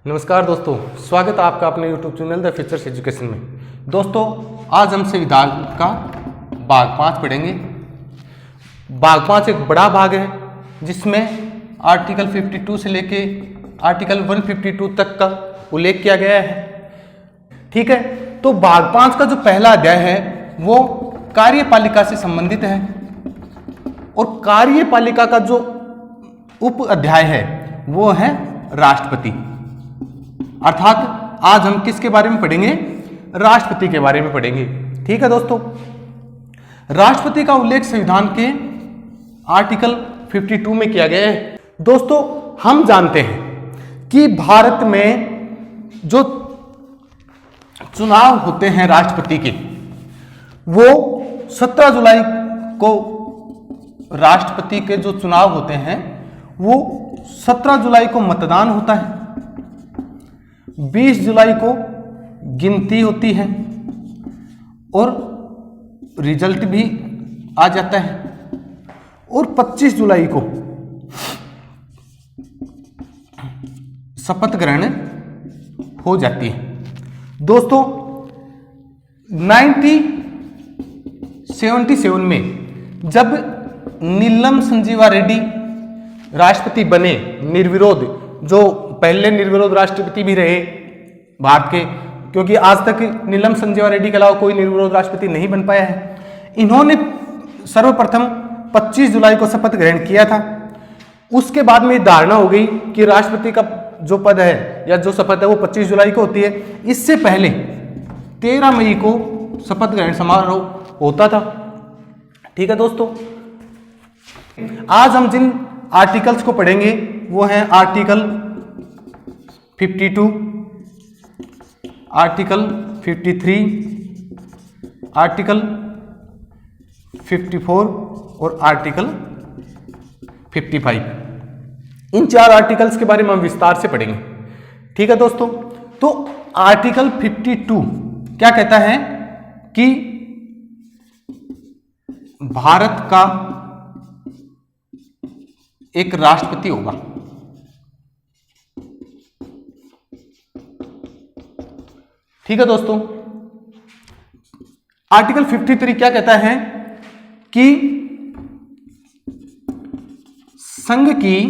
नमस्कार दोस्तों, स्वागत है आपका अपने YouTube channel the futures education में। दोस्तों, आज हम संविधान का भाग 5 पढ़ेंगे। भाग 5 एक बड़ा भाग है जिसमें आर्टिकल 52 से लेके आर्टिकल 152 तक का उल्लेख किया गया है। ठीक है, तो भाग 5 का जो पहला अध्याय है वो कार्यपालिका से संबंधित है और कार्यपालिका का जो उप अध्याय है वो है राष्ट्रपति। अर्थात आज हम किसके बारे में पढ़ेंगे? राष्ट्रपति के बारे में पढ़ेंगे। ठीक है दोस्तों, राष्ट्रपति का उल्लेख संविधान के आर्टिकल 52 में किया गया है। दोस्तों, हम जानते हैं कि भारत में जो चुनाव होते हैं राष्ट्रपति के, वो 17 जुलाई को राष्ट्रपति के जो चुनाव होते हैं वो 17 जुलाई को मतदान होता है, 20 जुलाई को गिनती होती है और रिजल्ट भी आ जाता है और 25 जुलाई को शपथ ग्रहण हो जाती है। दोस्तों, 1977 में जब नीलम संजीवा रेड्डी राष्ट्रपति बने निर्विरोध, जो पहले निर्विरोध राष्ट्रपति भी रहे भारत के, क्योंकि आज तक नीलम संजीवा रेड्डी के अलावा कोई निर्विरोध राष्ट्रपति नहीं बन पाया है। इन्होंने सर्वप्रथम 25 जुलाई को शपथ ग्रहण किया था। उसके बाद में धारणा हो गई कि राष्ट्रपति का जो पद है या जो शपथ है वो 25 जुलाई को होती है। इससे पहले 13 मई को शपथ ग्रहण समारोह होता था। ठीक है दोस्तों, आज हम जिन आर्टिकल्स को पढ़ेंगे वो हैं आर्टिकल 52, आर्टिकल 53, आर्टिकल 54 और आर्टिकल 55। इन 4 आर्टिकल्स के बारे में हम विस्तार से पढ़ेंगे। ठीक है दोस्तों, तो आर्टिकल 52 क्या कहता है कि भारत का एक राष्ट्रपति होगा। ठीक है दोस्तों, आर्टिकल 53 क्या कहता है कि संघ की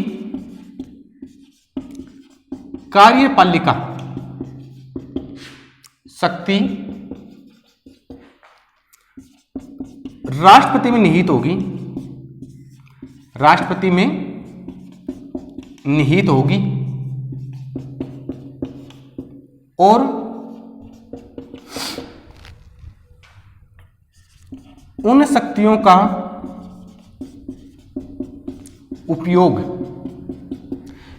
कार्यपालिका शक्ति राष्ट्रपति में निहित होगी, राष्ट्रपति में निहित होगी और उन शक्तियों का उपयोग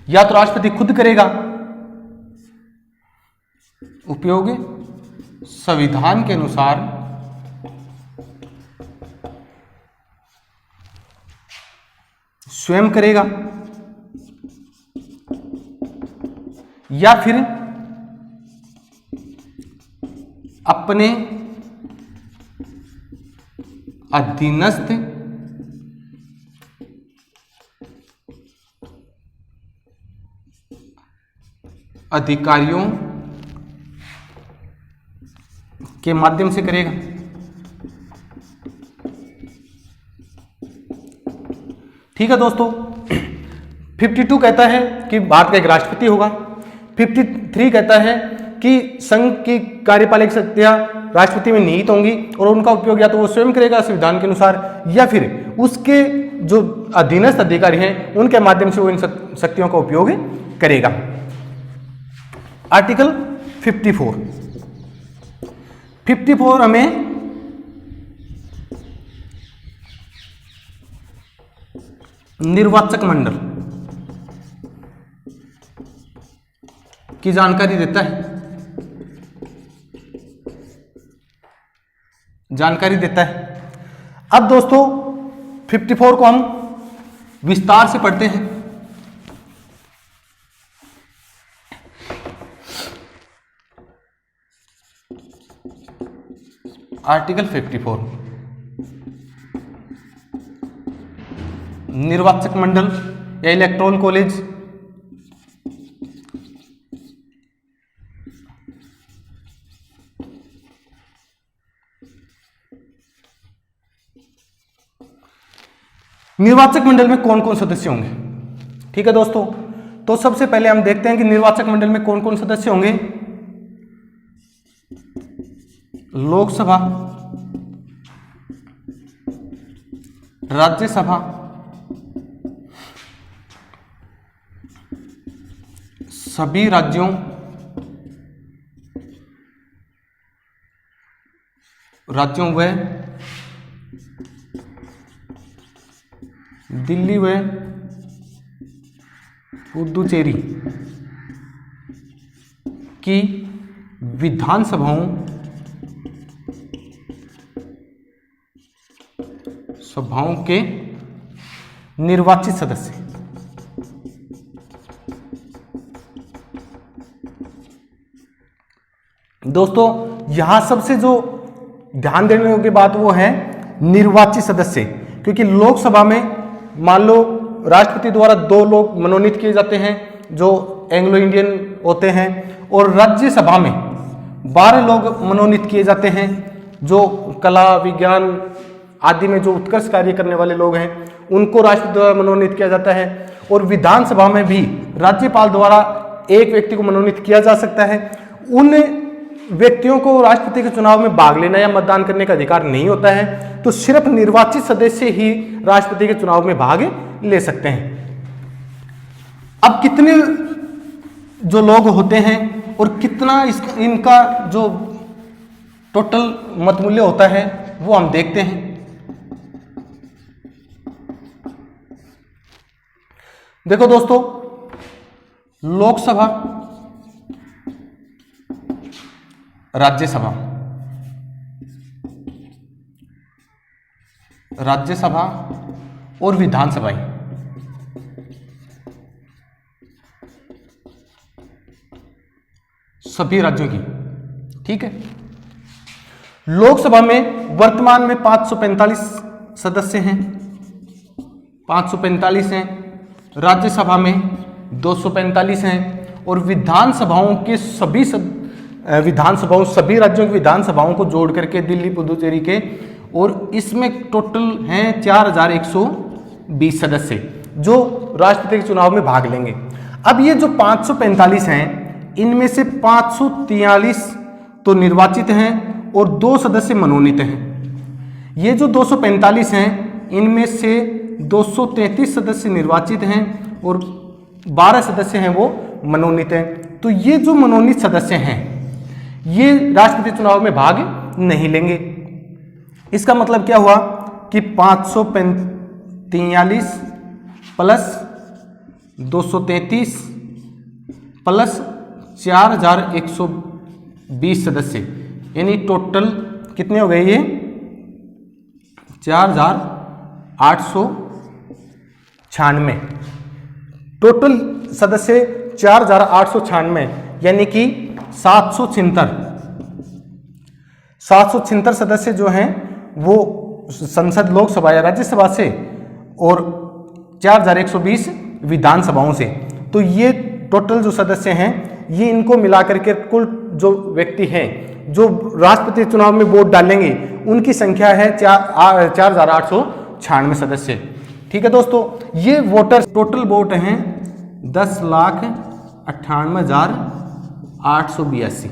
या तो राष्ट्रपति खुद करेगा, उपयोग संविधान के अनुसार स्वयं करेगा, या फिर अपने अधीनस्थ अधिकारियों के माध्यम से करेगा। ठीक है दोस्तों, 52 कहता है कि भारत का एक राष्ट्रपति होगा। 53 कहता है कि संघ की कार्यपालिक शक्तियां राष्ट्रपति में निहित होंगी और उनका उपयोग या तो वो स्वयं करेगा संविधान के अनुसार, या फिर उसके जो अधीनस्थ अधिकारी हैं उनके माध्यम से वो इन शक्तियों का उपयोग करेगा। आर्टिकल 54 हमें निर्वाचक मंडल की जानकारी देता है, अब दोस्तों 54 को हम विस्तार से पढ़ते हैं। आर्टिकल 54 निर्वाचक मंडल या इलेक्टोरल कॉलेज निर्वाचक मंडल में कौन कौन सदस्य होंगे? ठीक है दोस्तों, तो सबसे पहले हम देखते हैं कि निर्वाचक मंडल में कौन कौन सदस्य होंगे। लोकसभा, राज्यसभा, सभी राज्यों व दिल्ली व पुदुचेरी की विधानसभाओं के निर्वाचित सदस्य। दोस्तों यहां सबसे जो ध्यान देने योग्य बात वो है निर्वाचित सदस्य, क्योंकि लोकसभा में मान लो राष्ट्रपति द्वारा 2 लोग मनोनीत किए जाते हैं जो एंग्लो इंडियन होते हैं, और राज्यसभा में 12 लोग मनोनीत किए जाते हैं जो कला विज्ञान आदि में जो उत्कृष्ट कार्य करने वाले लोग हैं उनको राष्ट्रपति द्वारा मनोनीत किया जाता है। और विधानसभा में भी राज्यपाल द्वारा एक व्यक्ति को मनोनीत किया जा सकता है। उन व्यक्तियों को राष्ट्रपति के चुनाव में भाग लेना या मतदान करने का अधिकार नहीं होता है, तो सिर्फ निर्वाचित सदस्य ही राष्ट्रपति के चुनाव में भाग ले सकते हैं। अब कितने जो लोग होते हैं और कितना इनका जो टोटल मतमूल्य होता है वो हम देखते हैं। देखो दोस्तों, लोकसभा, राज्यसभा और विधानसभाएं सभी राज्यों की, ठीक है। लोकसभा में वर्तमान में 545 सदस्य हैं, 545 हैं। राज्यसभा में 245 हैं और विधानसभाओं के सभी राज्यों की विधानसभाओं को जोड़ करके दिल्ली पुदुचेरी के, और इसमें टोटल हैं 4120 सदस्य जो राष्ट्रपति के चुनाव में भाग लेंगे। अब ये जो 545 हैं इनमें से 543 तो निर्वाचित हैं और 2 सदस्य मनोनीत हैं। ये जो 245 हैं इनमें से 233 सदस्य निर्वाचित हैं और 12 सदस्य हैं वो मनोनीत हैं। तो ये जो मनोनीत सदस्य हैं ये राष्ट्रपति चुनाव में भाग नहीं लेंगे। इसका मतलब क्या हुआ कि 543 प्लस 233 प्लस 4120 सदस्य, यानी टोटल कितने हो गए? ये 4896 टोटल सदस्य 4896, यानी कि 776 सदस्य जो हैं वो संसद लोकसभा या राज्यसभा से और 4120 विधानसभाओं से। तो ये टोटल जो सदस्य हैं ये इनको मिलाकर के कुल जो व्यक्ति हैं जो राष्ट्रपति चुनाव में वोट डालेंगे उनकी संख्या है 4896 सदस्य। ठीक है दोस्तों, ये वोटर टोटल वोट हैं 10,98,882।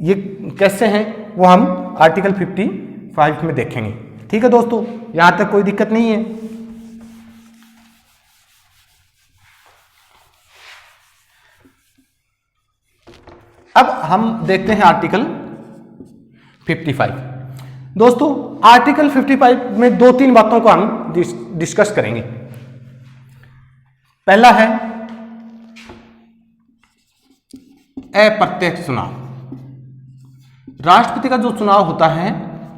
ये कैसे हैं वो हम आर्टिकल 55 में देखेंगे। ठीक है दोस्तों, यहां तक कोई दिक्कत नहीं है। अब हम देखते हैं आर्टिकल 55। दोस्तों आर्टिकल 55 में 2-3 बातों को हम डिस्कस करेंगे। पहला है अप्रत्यक्ष चुनाव। राष्ट्रपति का जो चुनाव होता है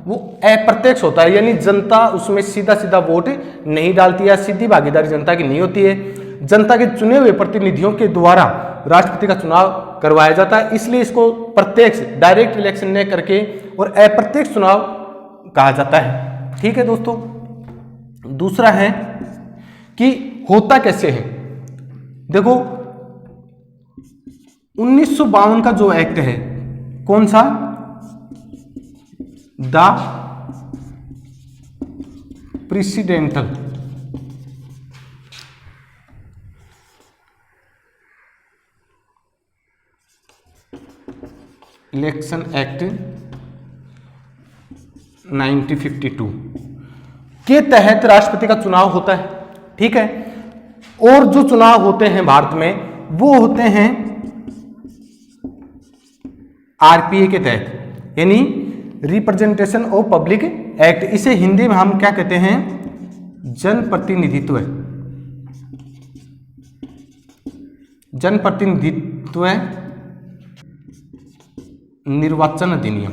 वो अप्रत्यक्ष होता है, यानी जनता उसमें सीधा सीधा वोट नहीं डालती है, सीधी भागीदारी जनता की नहीं होती है। जनता के चुने हुए प्रतिनिधियों के द्वारा राष्ट्रपति का चुनाव करवाया जाता है, इसलिए इसको प्रत्यक्ष डायरेक्ट इलेक्शन ने करके और अप्रत्यक्ष चुनाव कहा जाता है। ठीक है दोस्तों, दूसरा है कि होता कैसे है। देखो 1952 का जो एक्ट है, कौन सा? द प्रेसिडेंटल इलेक्शन एक्ट 1952 के तहत राष्ट्रपति का चुनाव होता है। ठीक है, और जो चुनाव होते हैं भारत में वो होते हैं आरपीए के तहत, यानी रिप्रेजेंटेशन ऑफ पब्लिक एक्ट। इसे हिंदी में हम क्या कहते हैं? जनप्रतिनिधित्व, जनप्रतिनिधित्व निर्वाचन अधिनियम,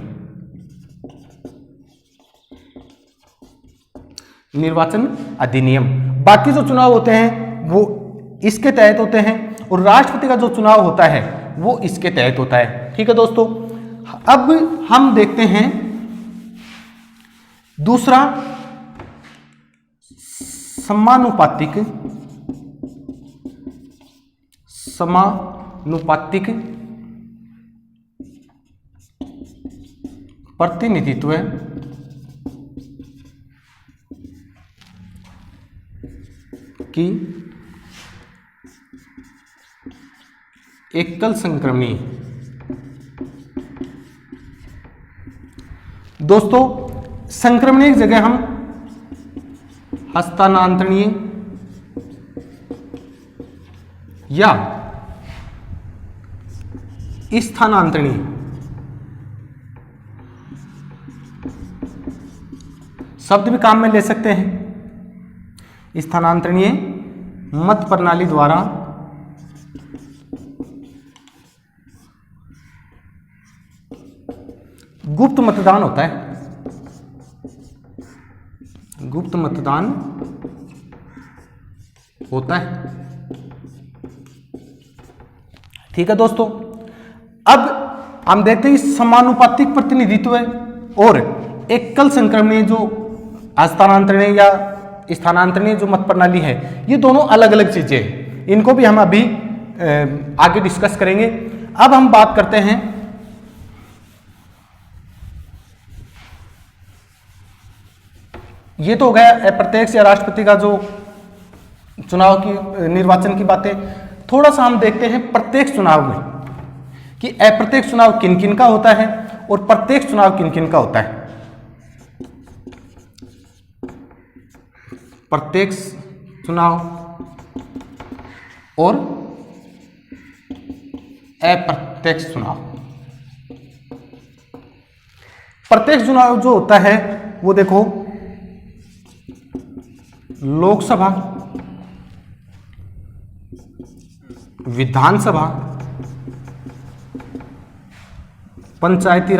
निर्वाचन अधिनियम। बाकी जो चुनाव होते हैं वो इसके तहत होते हैं, और राष्ट्रपति का जो चुनाव होता है वो इसके तहत होता है। ठीक है दोस्तों, अब हम देखते हैं दूसरा, समानुपातिक प्रतिनिधित्व की एकल संक्रमणीय। दोस्तों, संक्रमणीय की जगह हम हस्तांतरणीय या स्थानांतरणीय शब्द भी काम में ले सकते हैं। स्थानांतरणीय मत प्रणाली द्वारा गुप्त मतदान होता है, गुप्त मतदान होता है। ठीक है दोस्तों, अब हम देखते हैं समानुपातिक प्रतिनिधित्व और एकल संक्रमणीय जो हस्तांतरणीय या स्थानांतरणीय जो मत प्रणाली है, ये दोनों अलग अलग चीजें हैं। इनको भी हम अभी आगे डिस्कस करेंगे। अब हम बात करते हैं ये तो हो गया अप्रत्यक्ष या राष्ट्रपति का जो चुनाव की निर्वाचन की बातें। थोड़ा सा हम देखते हैं प्रत्यक्ष चुनाव में कि अप्रत्यक्ष चुनाव किन किन का होता है और प्रत्यक्ष चुनाव किन किन का होता है। प्रत्यक्ष चुनाव और अप्रत्यक्ष चुनाव। प्रत्यक्ष चुनाव जो होता है वो देखो, लोकसभा, विधानसभा, पंचायती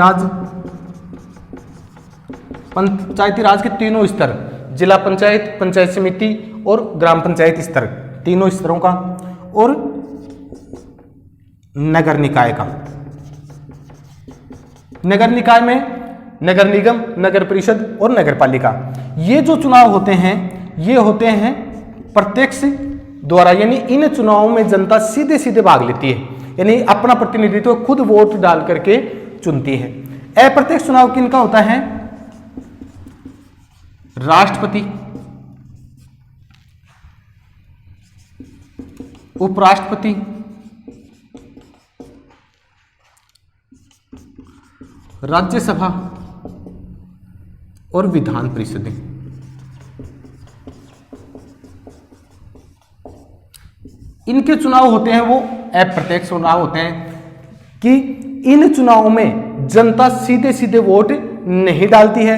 राज के तीनों स्तर, जिला पंचायत, पंचायत समिति और ग्राम पंचायत स्तर, तीनों स्तरों का, और नगर निकाय का। नगर निकाय में नगर निगम, नगर परिषद और नगर पालिका। ये जो चुनाव होते हैं ये होते हैं प्रत्यक्ष द्वारा, यानी इन चुनावों में जनता सीधे सीधे भाग लेती है, यानी अपना प्रतिनिधित्व खुद वोट डाल करके चुनती है। अप्रत्यक्ष चुनाव किनका होता है? राष्ट्रपति, उपराष्ट्रपति, राज्यसभा और विधान परिषद। इनके चुनाव होते हैं वो अप्रत्यक्ष चुनाव होते हैं कि इन चुनावों में जनता सीधे सीधे वोट नहीं डालती है।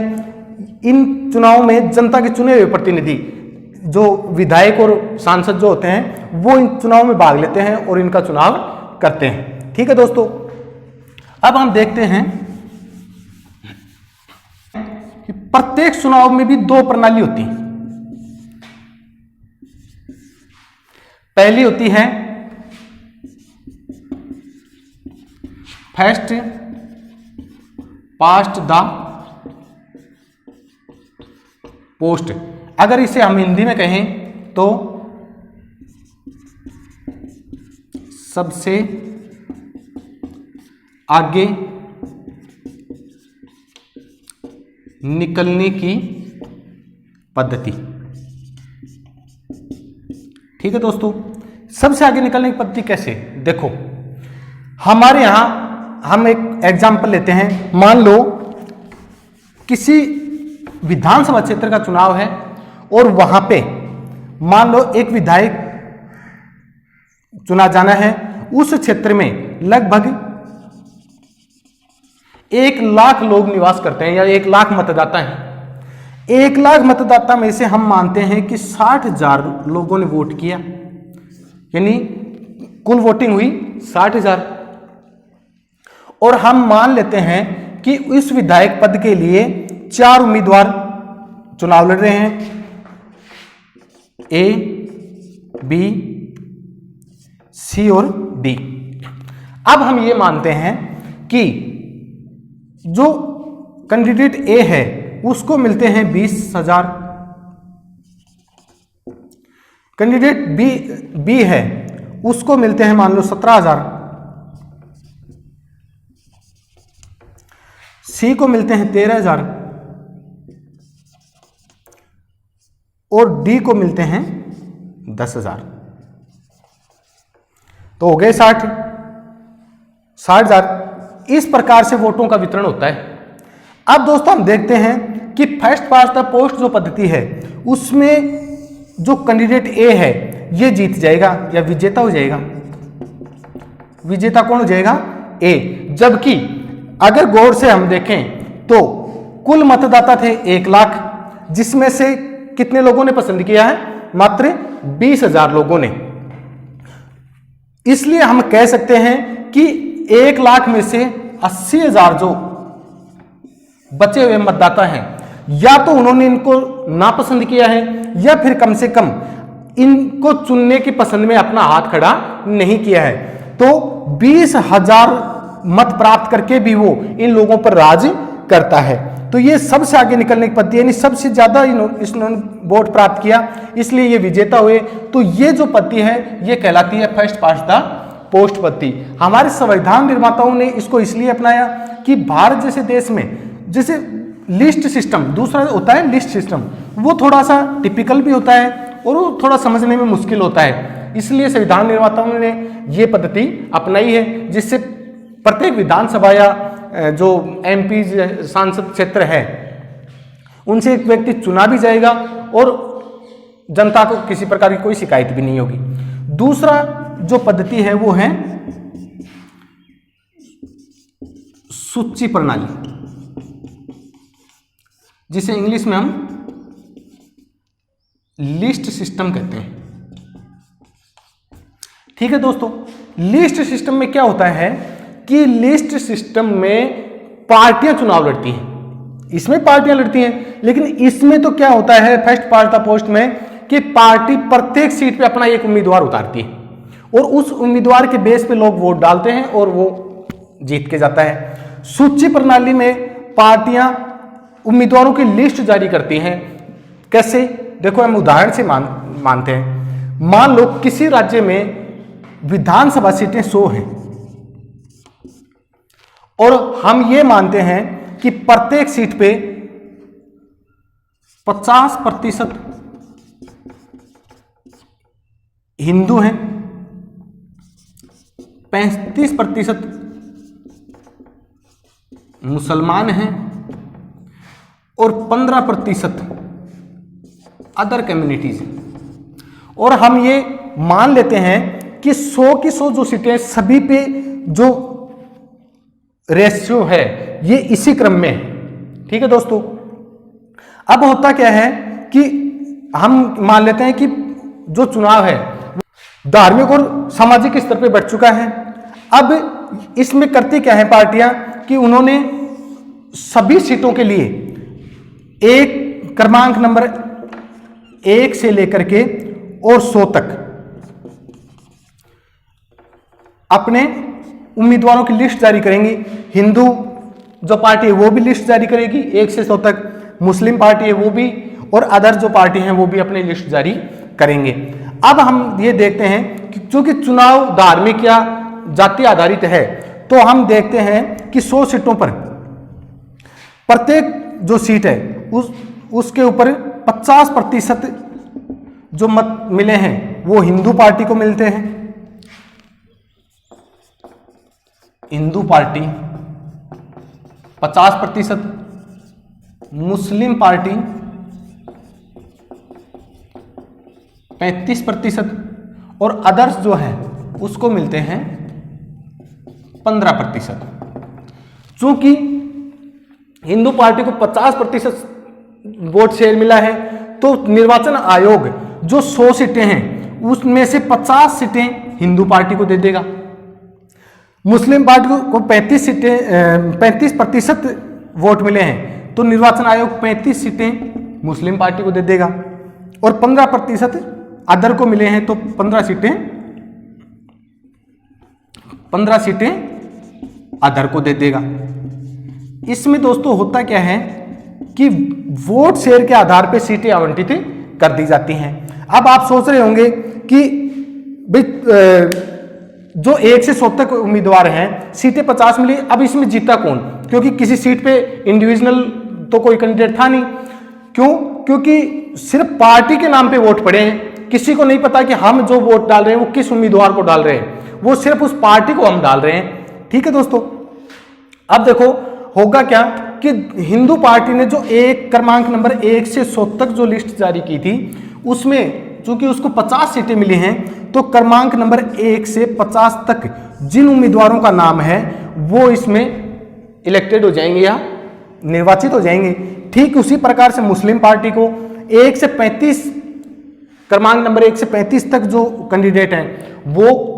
इन चुनावों में जनता के चुने हुए प्रतिनिधि जो विधायक और सांसद जो होते हैं वो इन चुनाव में भाग लेते हैं और इनका चुनाव करते हैं। ठीक है दोस्तों, अब हम देखते हैं कि प्रत्येक चुनाव में भी दो प्रणाली होती है। पहली होती है फर्स्ट पास्ट द पोस्ट। अगर इसे हम हिंदी में कहें तो सबसे आगे निकलने की पद्धति। ठीक है दोस्तों, सबसे आगे निकलने की पद्धति कैसे? देखो, हमारे यहां हम एक एग्जाम्पल लेते हैं। मान लो किसी विधानसभा क्षेत्र का चुनाव है और वहां पे मान लो एक विधायक चुना जाना है। उस क्षेत्र में लगभग 1 लाख लोग निवास करते हैं या 1 लाख मतदाता हैं। 1 लाख मतदाता में से हम मानते हैं कि 60,000 लोगों ने वोट किया, यानी कुल वोटिंग हुई 60,000। और हम मान लेते हैं कि इस विधायक पद के लिए 4 उम्मीदवार चुनाव लड़ रहे हैं, ए, बी, सी और डी। अब हम ये मानते हैं कि जो कैंडिडेट ए है उसको मिलते हैं 20,000, कैंडिडेट बी है उसको मिलते हैं मान लो 17,000, सी को मिलते हैं 13,000 और डी को मिलते हैं 10,000। तो हो गए 60,000। इस प्रकार से वोटों का वितरण होता है। अब दोस्तों हम देखते हैं कि फर्स्ट पास्ट द पोस्ट जो पद्धति है उसमें जो कैंडिडेट ए है ये जीत जाएगा या विजेता हो जाएगा। विजेता कौन हो जाएगा? ए। जबकि अगर गौर से हम देखें तो कुल मतदाता थे 1 लाख, जिसमें से कितने लोगों ने पसंद किया है? मात्र 20,000 लोगों ने। इसलिए हम कह सकते हैं कि 1 लाख में से 80,000 जो बचे हुए मतदाता हैं या तो उन्होंने इनको नापसंद किया है या फिर कम से कम इनको चुनने की पसंद में अपना हाथ खड़ा नहीं किया है। तो 20,000 मत प्राप्त करके भी वो इन लोगों पर राज करता है। तो ये सबसे आगे निकलने की पद्धति, यानी सबसे ज्यादा इन्होंने वोट प्राप्त किया इसलिए ये विजेता हुए। तो ये जो पद्धति है ये कहलाती है फर्स्ट पास्ट द पोस्ट पद्धति। हमारे संविधान निर्माताओं ने इसको इसलिए अपनाया कि भारत जैसे देश में जैसे लिस्ट सिस्टम दूसरा होता है, लिस्ट सिस्टम वो थोड़ा सा टिपिकल भी होता है और वो थोड़ा समझने में मुश्किल होता है। इसलिए संविधान निर्माताओं ने ये पद्धति अपनाई है जिससे प्रत्येक विधानसभा या जो एमपी सांसद क्षेत्र है उनसे एक व्यक्ति चुना भी जाएगा और जनता को किसी प्रकार की कोई शिकायत भी नहीं होगी। दूसरा जो पद्धति है वो है सूची प्रणाली, जिसे इंग्लिश में हम लिस्ट सिस्टम कहते हैं। ठीक है दोस्तों, लिस्ट सिस्टम में क्या होता है कि लिस्ट सिस्टम में पार्टियां चुनाव लड़ती हैं। इसमें पार्टियां लड़ती हैं, लेकिन इसमें तो क्या होता है फर्स्ट पास्ट द पोस्ट में कि पार्टी प्रत्येक सीट पे अपना एक उम्मीदवार उतारती है और उस उम्मीदवार के बेस पे लोग वोट डालते हैं और वो जीत के जाता है। सूची प्रणाली में पार्टियां उम्मीदवारों की लिस्ट जारी करती हैं। कैसे? देखो हम उदाहरण से मानते हैं। मान लो किसी राज्य में विधानसभा सीटें 100 हैं और हम ये मानते हैं कि प्रत्येक सीट पे 50% हिंदू हैं, 35% मुसलमान हैं और 15% अदर कम्युनिटीज हैं। और हम ये मान लेते हैं कि 100 की 100 जो सीटें सभी पे जो रेशियो है ये इसी क्रम में है। ठीक है दोस्तों, अब होता क्या है कि हम मान लेते हैं कि जो चुनाव है धार्मिक और सामाजिक स्तर पे बढ़ चुका है। अब इसमें करती क्या है पार्टियां कि उन्होंने सभी सीटों के लिए एक क्रमांक नंबर 1 से लेकर के और 100 तक अपने उम्मीदवारों की लिस्ट जारी करेंगी। हिंदू जो पार्टी है वो भी लिस्ट जारी करेगी 1 से 100 तक, मुस्लिम पार्टी है वो भी, और अदर जो पार्टी हैं वो भी अपनी लिस्ट जारी करेंगे। अब हम ये देखते हैं कि चूंकि चुनाव धार्मिक या जाति आधारित है तो हम देखते हैं कि 100 सीटों पर प्रत्येक जो सीट है उसके ऊपर 50% जो मत मिले हैं वो हिंदू पार्टी को मिलते हैं हिंदू पार्टी 50%, मुस्लिम पार्टी 35% और अदर्स जो है उसको मिलते हैं 15%। चूंकि हिंदू पार्टी को 50% वोट शेयर मिला है तो निर्वाचन आयोग जो 100 सीटें हैं उसमें से 50 सीटें हिंदू पार्टी को दे देगा। मुस्लिम पार्टी को 35% वोट मिले हैं तो निर्वाचन आयोग 35 सीटें मुस्लिम पार्टी को दे देगा और 15% अदर को मिले हैं तो 15 सीटें अदर को दे देगा। इसमें दोस्तों होता क्या है कि वोट शेयर के आधार पर सीटें आवंटित कर दी जाती हैं। अब आप सोच रहे होंगे कि जो 1 से 100 तक उम्मीदवार हैं, सीटें 50 मिली, अब इसमें जीता कौन? क्योंकि किसी सीट पे इंडिविजुअल तो कोई कैंडिडेट था नहीं। क्यों? क्योंकि सिर्फ पार्टी के नाम पे वोट पड़े हैं, किसी को नहीं पता कि हम जो वोट डाल रहे हैं वो किस उम्मीदवार को डाल रहे हैं, वो सिर्फ उस पार्टी को हम डाल रहे हैं। ठीक है दोस्तों, अब देखो होगा क्या कि हिंदू पार्टी ने जो एक क्रमांक नंबर 1 से 100 तक जो लिस्ट जारी की थी उसमें चूंकि उसको 50 सीटें मिली हैं तो क्रमांक नंबर 1 से 50 तक जिन उम्मीदवारों का नाम है वो इसमें इलेक्टेड हो जाएंगे या निर्वाचित हो जाएंगे। ठीक उसी प्रकार से मुस्लिम पार्टी को 1 से 35 क्रमांक नंबर 1 से 35 तक जो कैंडिडेट हैं वो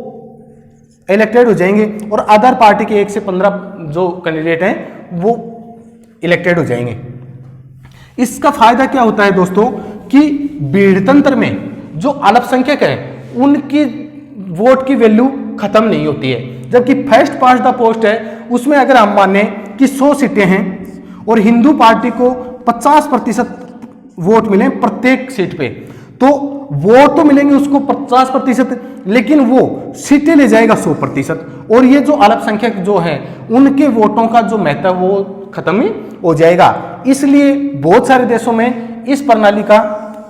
इलेक्टेड हो जाएंगे और अदर पार्टी के 1 से 15 जो कैंडिडेट हैं वो इलेक्टेड हो जाएंगे। इसका फायदा क्या होता है दोस्तों कि भीड़तंत्र में जो अल्पसंख्यक हैं उनकी वोट की वैल्यू खत्म नहीं होती है, जबकि फर्स्ट पास्ट द पोस्ट है उसमें अगर हम माने कि 100 सीटें हैं और हिंदू पार्टी को 50% वोट मिले प्रत्येक सीट पे, तो वोट तो मिलेंगे उसको 50%, लेकिन वो सीटें ले जाएगा 100%। और ये जो अल्पसंख्यक जो है उनके वोटों का जो महत्व वो खत्म ही हो जाएगा। इसलिए बहुत सारे देशों में इस प्रणाली का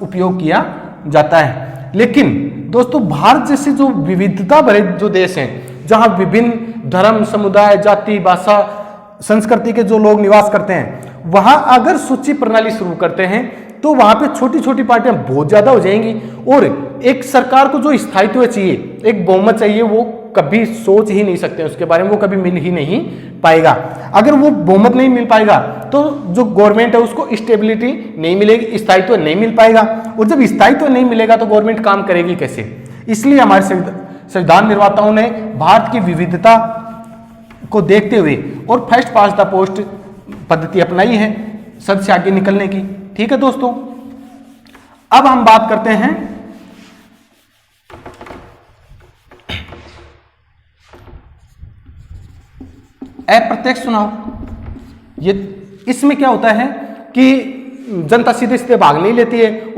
उपयोग किया जाता है। लेकिन दोस्तों भारत जैसे जो विविधता भरे जो देश हैं, जहां विभिन्न धर्म, समुदाय, जाति, भाषा, संस्कृति के जो लोग निवास करते हैं, वहां अगर सूची प्रणाली शुरू करते हैं तो वहां पे छोटी छोटी पार्टियां बहुत ज्यादा हो जाएंगी और एक सरकार को जो स्थायित्व चाहिए, एक बहुमत चाहिए, वो कभी सोच ही नहीं सकते उसके बारे में, वो कभी मिल ही नहीं पाएगा। अगर वो बहुमत नहीं मिल पाएगा तो जो गवर्नमेंट है उसको स्टेबिलिटी नहीं मिलेगी, स्थायित्व नहीं मिल पाएगा, और जब स्थायित्व नहीं मिलेगा तो गवर्नमेंट काम करेगी कैसे? इसलिए हमारे संविधान निर्माताओं ने भारत की विविधता को देखते हुए और फर्स्ट पास्ट द पोस्ट पद्धति अपनाई है सबसे आगे निकलने की। ठीक है दोस्तों, अब हम बात करते हैं अप्रत्यक्ष चुनाव। ये इसमें क्या होता है कि जनता सीधे सीधे भाग नहीं लेती है।